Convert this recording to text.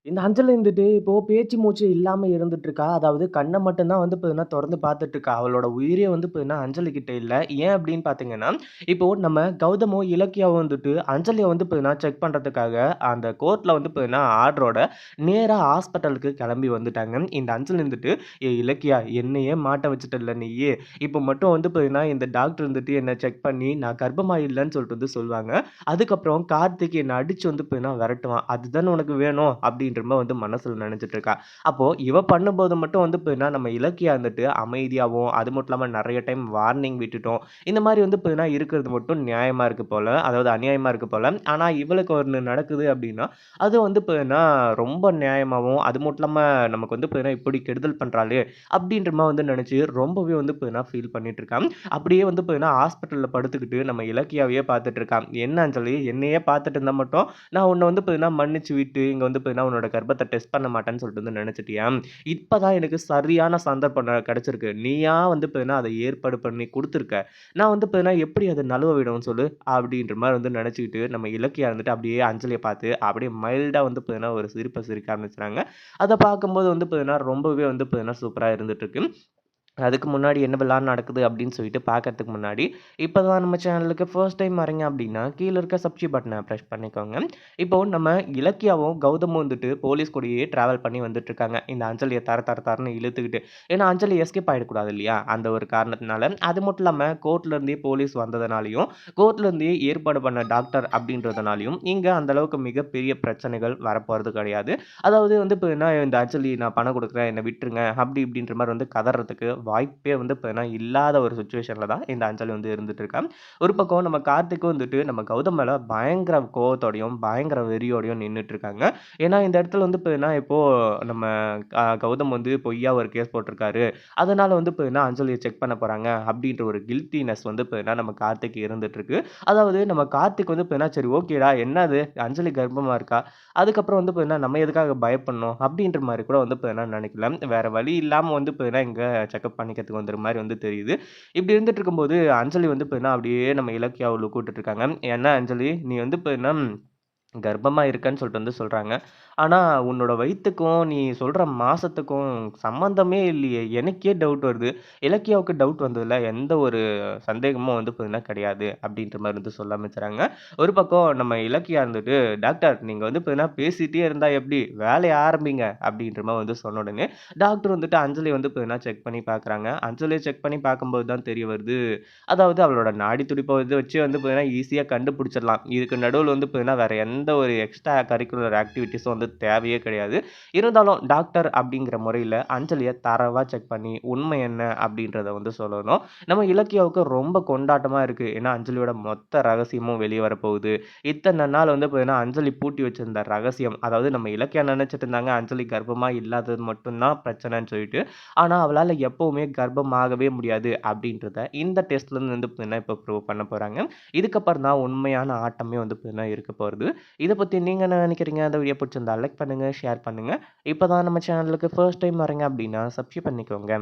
இந்த அஞ்சல் இருந்துட்டு இப்போ பேச்சு மூச்சு இல்லாம இருந்துட்டு இருக்கா. அதாவது கண்ண மட்டும் தான் வந்து பார்த்தீங்கன்னா தொறந்து பார்த்துட்டு இருக்கா. அவளோட உயிரே வந்து பார்த்தீங்கன்னா அஞ்சலி கிட்ட இல்ல. ஏன் அப்படின்னு பார்த்தீங்கன்னா, இப்போ நம்ம கௌதமும், இலக்கியாவும் வந்துட்டு அஞ்சலிய வந்து பார்த்தீங்கன்னா செக் பண்றதுக்காக அந்த கோர்ட்ல வந்து பார்த்தீங்கன்னா ஆர்டரோட நேரா ஹாஸ்பிட்டலுக்கு கிளம்பி வந்துட்டாங்க. இந்த அஞ்சல் இருந்துட்டு, "ஏய் இலக்கியா என்னையே மாட்ட வச்சுட்டல்ல நீயி. இப்போ மட்டும் வந்து பார்த்தீங்கன்னா இந்த டாக்டர் இருந்துட்டு என்ன செக் பண்ணி நான் கர்ப்பமா இல்லன்னு சொல்லிட்டு வந்து சொல்லுவாங்க. அதுக்கப்புறம் கார்த்திக் என்ன அடிச்சு வந்து பார்த்தீங்கன்னா விரட்டுவான். அதுதானே உனக்கு வேணும் அப்படின்ற மாரி வந்து மனசுல நெனச்சுட்டு இருக்கா. அப்போ இவ பண்ணும்போது மட்டும் வந்து பார்த்தீங்கன்னா, நம்ம இலக்கியா வந்துட்டு அமைதியாவும், அது மட்டும் இல்லாம நெறைய டைம் வார்னிங் விட்டுட்டோம். இந்த மாரி வந்து பார்த்தீங்கன்னா இருக்கிறது மட்டும் நியாயமா இருக்கு போல. அதாவது அநியாயமா இருக்கு போல. ஆனா இவளுக்கு ஒண்ணு நடக்குது அப்படின்னா, அது வந்து பார்த்தீங்கன்னா ரொம்ப நியாயமாவும், அது மட்டும் இல்லாம நமக்கு வந்து பார்த்தீங்கன்னா இப்படி கெடுதல் பண்றாளே அப்படின்ற மாரி வந்து நெனச்சு ரொம்பவே வந்து பார்த்தீங்கன்னா ஃபீல் பண்ணிட்டு இருக்கா. அப்படியே வந்து பார்த்தீங்கன்னா ஹாஸ்பிட்டல்ல படுத்துக்கிட்டு நம்ம இலக்கியாவையே பார்த்துட்டு இருக்கா. என்ன அஞ்சலி என்னையே பார்த்துட்டு இருந்தா மட்டும் நான் உன்ன வந்து பார்த்தீங்கன்னா மன்னிச்சு விட்டு, இங்க வந்து பார்த்தீங்கன்னா உன்னோட கர்ப்பத்த டெஸ்ட் பண்ண மாட்டேன்னு சொல்லிட்டு வந்து நெனச்சுட்டியா? இப்பதான் எனக்கு சரியான சந்தர்ப்பம் கெடச்சிருக்கு. நீயா வந்து பார்த்தீங்கன்னா அத ஏற்பாடு பண்ணி குடுத்துருக்க. நான் வந்து பார்த்தீங்கன்னா எப்படி அத நழுவ விடவும் சொல்லு? அப்படின்ற மாரி வந்து நெனச்சுக்கிட்டு நம்ம இலக்கியா இருந்துட்டு அப்படியே அஞ்சலிய பார்த்து அப்படியே மைல்டா வந்து பார்த்தீங்கன்னா ஒரு சிரிப்ப சிரிக்க ஆரம்பிச்சுறாங்க. அத பார்க்கும்போது வந்து பார்த்தீங்கன்னா ரொம்பவே வந்து பார்த்தீங்கன்னா சூப்பரா இருந்துட்டுருக்கு. அதுக்கு முன்னாடி என்னவெல்லாம் நடக்குது அப்படின்னு சொல்லிட்டு பார்க்கறதுக்கு முன்னாடி, இப்ப தான் நம்ம சேனலுக்கு ஃபர்ஸ்ட் டைம் வர்றீங்க அப்படின்னா, கீழ இருக்க சப்ஸ்கிரைப் பட்டன பிரஸ் பண்ணிக்கோங்க. இப்போ நம்ம இலக்கியாவும், கௌதமும் வந்துட்டு போலீஸ் கூடயே டிராவல் பண்ணி வந்துட்டுருக்காங்க. இந்த அஞ்சலிய தர தர தரன்னு இழுத்துக்கிட்டு. ஏன்னா அஞ்சலி எஸ்கேப் ஆயிடக்கூடாது இல்லையா? அந்த ஒரு காரணத்தினால. அது மட்டும் இல்லாம கோர்ட்ல இருந்தே போலீஸ் வந்ததுனாலயும், கோர்ட்ல இருந்தே ஏற்பாடு பண்ண டாக்டர் அப்படின்றதுனாலயும், இங்க அந்த அளவுக்கு மிகப்பெரிய பிரச்சனைகள் வரப்போறது கிடையாது. அதாவது வந்து இப்ப இந்த அஞ்சலி நான் பணம் குடுக்குறேன், என்ன விட்டுருங்க. அப்படி இப்படின்ற மாரி வந்து கதர்றதுக்கு வாய்ப்பே வந்து இப்ப இல்லாத ஒரு சிச்சுவேஷன்ல தான் இந்த அஞ்சலி வந்து இருந்துட்டு இருக்கா. ஒரு பக்கம் நம்ம கார்த்திக்கும் வந்துட்டு நம்ம கௌதம் மேல பயங்கர கோவத்தோடையும், பயங்கர வெறியோடையும் நின்னுட்டு இருக்காங்க. ஏன்னா இந்த இடத்துல வந்து இப்போ நம்ம கௌதம் வந்து பொய்யா ஒரு கேஸ் போட்டிருக்காரு. அதனால வந்து அஞ்சலிய செக் பண்ண போறாங்க அப்படின்ற ஒரு கில்ட்டினஸ் வந்து நம்ம கார்த்திக்கு இருந்துட்டு இருக்கு. அதாவது நம்ம கார்த்திக் வந்து சரி ஓகேடா என்னது அஞ்சலி கர்ப்பமா இருக்கா. அதுக்கப்புறம் வந்து நம்ம எதுக்காக பயப்படணும்? அப்படின்ற மாரி கூட வந்து நெனைக்கல. வேற வழி இல்லாம வந்து இங்க செக்கப் பண்ணிக்கிறதுக்கு வந்துற மாரி வந்து தெரியுது. இப்படி இருந்துட்டு இருக்கும்போது, அஞ்சலி வந்து அப்படியே நம்ம இலக்கியாவ லுக் விட்டுட்டு இருக்காங்க. "என்ன அஞ்சலி, நீ வந்து கர்ப்பமா இருக்கன்னு சொல்லிட்டு வந்து சொல்றாங்க. ஆனா, உன்னோட வயித்துக்கும், நீ சொல்ற மாசத்துக்கும் சம்மந்தமே இல்லையே! எனக்கே டவுட் வருது. இலக்கியாவுக்கு டவுட் வந்ததுல எந்த ஒரு சந்தேகமும் வந்து கிடையாது. அப்படின்ற மாரி வந்து சொல்ல ஆரம்பிச்சுறாங்க. ஒரு பக்கம் நம்ம இலக்கியா இருந்துட்டு, டாக்டர் நீங்க வந்து பேசிட்டே இருந்தா எப்படி? வேலைய ஆரம்பிங்க அப்படின்ற மாரி வந்து சொன்ன உடனே, டாக்டர் வந்துட்டு அஞ்சலிய வந்து செக் பண்ணி பார்க்குறாங்க. அஞ்சலிய செக் பண்ணி பார்க்கும்போது தான் தெரிய வருது. அதாவது அவளோட நாடி துடிப்ப இத வச்சு வந்து ஈஸியா கண்டுபிடிச்சிடலாம். இதுக்கு நடுவுல வந்து வேற எந்த ஒரு எக்ஸ்ட்ரா கரிக்குலர் ஆக்டிவிட்டீஸும் வந்து தேவையே கிடையாது. இருந்தாலும் டாக்டர் அப்படிங்கிற முறையில அஞ்சலிய தரவா செக் பண்ணி, உண்மை என்ன அப்படின்றத வந்து சொல்லணும். நம்ம இலக்கியாவுக்கு ரொம்ப கொண்டாட்டமா இருக்கு. ஏன்னா, அஞ்சலியோட மொத்த ரகசியமும் வெளிய வரப்போகுது. இத்தன நாள் வந்து அஞ்சலி பூட்டி வச்சிருந்த ரகசியம், அதாவது நம்ம இலக்கியா நெனச்சுட்டு இருந்தாங்க, அஞ்சலி கர்ப்பமா இல்லாதது மட்டும் தான் பிரச்சனைன்னு சொல்லிட்டு. ஆனா, அவளால எப்பவுமே கர்ப்பமாகவே முடியாது அப்படின்றத இந்த டெஸ்ட்லருந்து வந்து இப்ப ப்ரூவ் பண்ண போறாங்க. இதுக்கப்புறம் தான் உண்மையான ஆட்டமே வந்து இருக்க போறது. இத பத்தி நீங்க என்ன நெனைக்கிறீங்க? இந்த வீடியோ புடிச்சிருந்தா லைக் பண்ணுங்க, ஷேர் பண்ணுங்க. இப்ப தான் நம்ம சேனலுக்கு ஃபர்ஸ்ட் டைம் வர்றீங்க அப்படின்னா சப்ஸ்கிரைப் பண்ணிக்கோங்க.